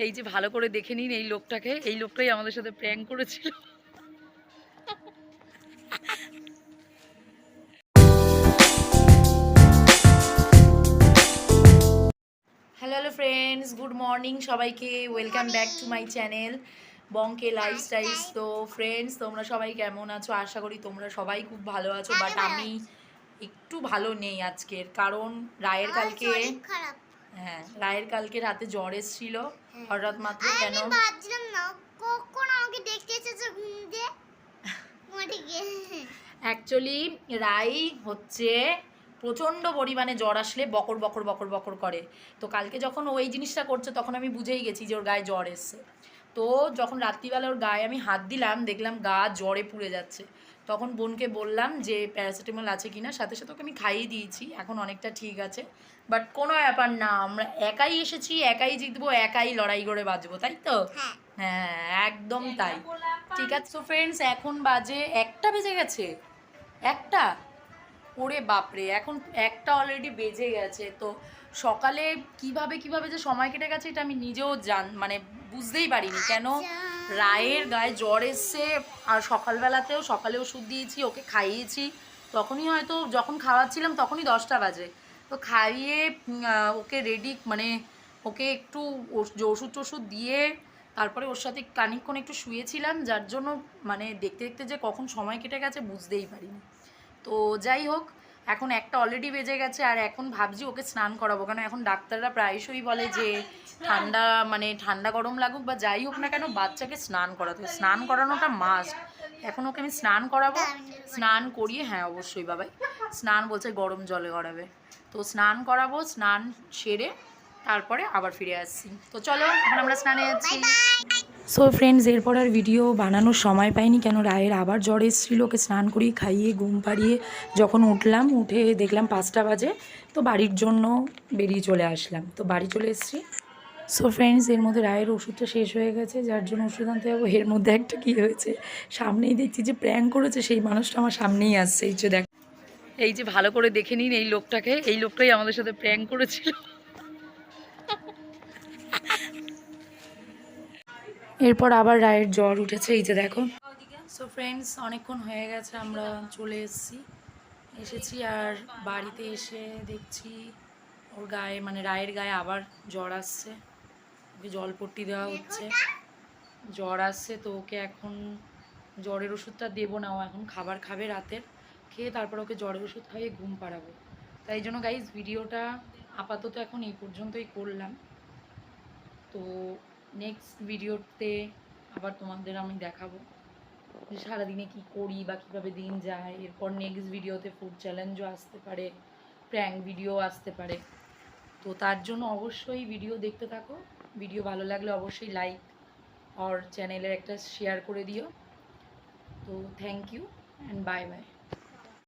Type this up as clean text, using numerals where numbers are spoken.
এই যে ভালো করে দেখে নিন এই লোকটাকে, এই লোকটাই আমাদের সাথে প্র্যাঙ্ক করেছিল। Hello hello friends, good morning সবাইকে। Welcome back to my channel বঙ্কে লাইফস্টাইল। তো ফ্রেন্ডস, তোমরা সবাই কেমন আছো? আশা করি তোমরা সবাই খুব ভালো আছো, বাট আমি একটু ভালো নেই আজকের, কারণ রায়ের কালকে রায়ের কালকে রাতে জ্বর এসেছিল হঠাৎ মাত্র। কেন অ্যাকচুয়ালি রাই হচ্ছে প্রচণ্ড পরিমাণে জ্বর আসলে বকর বকর বকর বকর করে। তো কালকে যখন ওই জিনিসটা করছে তখন আমি বুঝেই গেছি যে ওর গায়ে জ্বর এসছে। তো যখন রাত্রিবেলা ওর গায়ে আমি হাত দিলাম, দেখলাম গা জ্বরে পুড়ে যাচ্ছে। তখন বোনকে বললাম যে প্যারাসিটামল আছে কিনা, সাথে সাথে ওকে আমি খাইয়ে দিয়েছি, এখন অনেকটা ঠিক আছে। বাট কোনো ব্যাপার না, আমরা একাই এসেছি, একাই জিতবো, একাই লড়াই করে বাঁচবো, তাই তো? হ্যাঁ, একদম তাই। ঠিক আছে। তো ফ্রেন্ডস, এখন বাজে 1টা বেজে গেছে। 1টা? ওরে বাপরে, এখন 1টা অলরেডি বেজে গেছে। তো সকালে কিভাবে কিভাবে যে সময় কেটে গেছে এটা আমি নিজেও মানে বুঝতেই পারিনি। কেন রায়ের গায়ে জ্বর এসছে, আর সকালে ওষুধ দিয়েছি, ওকে খাইয়েছি। তখনই হয়তো যখন খাওয়াচ্ছিলাম তখনই 10টা বাজে। তো খাইয়ে ওকে রেডি, মানে ওকে একটু ওষুধ টষুধ দিয়ে তারপরে ওর সাথে খানিকক্ষণ একটু শুয়েছিলাম, যার জন্য মানে দেখতে দেখতে যে কখন সময় কেটে গেছে বুঝতেই পারিনি। তো যাই হোক, এখন 1টা অলরেডি বেজে গেছে, আর এখন ভাবছি ওকে স্নান করাবো। কারণ এখন ডাক্তাররা প্রায়শই বলে যে ঠান্ডা গরম লাগুক বা যাই হোক না কেন, বাচ্চাকে স্নান করাতে, স্নান করানোটা মাস্ট। এখন ওকে আমি স্নান করাবো, স্নান করিয়ে, হ্যাঁ অবশ্যই বাবাই, স্নান বলছে গরম জলে করাবে, তো স্নান করাবো, স্নান সেরে তারপরে আবার ফিরে আসছি। তো চলো, এখন আমরা স্নানে যাচ্ছি। সো ফ্রেন্ডস, এরপর আর ভিডিও বানানোর সময় পাইনি, কেন রায়ের আবার জ্বর এসেছিলো। ওকে স্নান করিয়ে খাইয়ে ঘুম পাড়িয়ে যখন উঠে দেখলাম 5টা বাজে। তো বাড়ির জন্য বেরিয়ে চলে আসলাম, তো বাড়ি চলে এসেছি। সো ফ্রেন্ডস, এর মধ্যে রায়ের ওষুধটা শেষ হয়ে গেছে, যার জন্য ওষুধ আনতে যাবো। এর মধ্যে একটা কী হয়েছে, সামনেই দেখছি যে প্র্যাঙ্ক করেছে সেই মানুষটা আমার সামনেই আসছে। এই যে ভালো করে দেখে নিন এই লোকটাকে, এই লোকটাই আমাদের সাথে প্র্যাঙ্ক করেছিল। এরপর আবার রায়ের জ্বর উঠেছে, এই যে দেখো। সো ফ্রেন্ডস, অনেকক্ষণ হয়ে গেছে, আমরা চলে এসেছি আর বাড়িতে এসে দেখছি ওর গায়ে, মানে রায়ের গায়ে আবার জ্বর আসছে। ওকে জলপট্টি দেওয়া হচ্ছে, জ্বর আসছে। তো ওকে এখন জ্বরের ওষুধটা দেবো না, ও এখন খাবার খাবে রাতের, খেয়ে তারপর ওকে জ্বরের ওষুধ খাইয়ে ঘুম পাড়াবো। তাই জন্য গাইজ ভিডিওটা আপাতত এখন এই পর্যন্তই করলাম। তো নেক্সট ভিডিওতে আবার তোমাদের আমি দেখাবো যে সারাদিনে কী করি বা কীভাবে দিন যায়। এরপর নেক্সট ভিডিওতে ফুড চ্যালেঞ্জও আসতে পারে, প্র্যাঙ্ক ভিডিও আসতে পারে। তো তার জন্য অবশ্যই ভিডিও দেখতে থাকো। ভিডিও ভালো লাগলে অবশ্যই লাইক আর চ্যানেলের একটা শেয়ার করে দিও। তো thank you and bye by.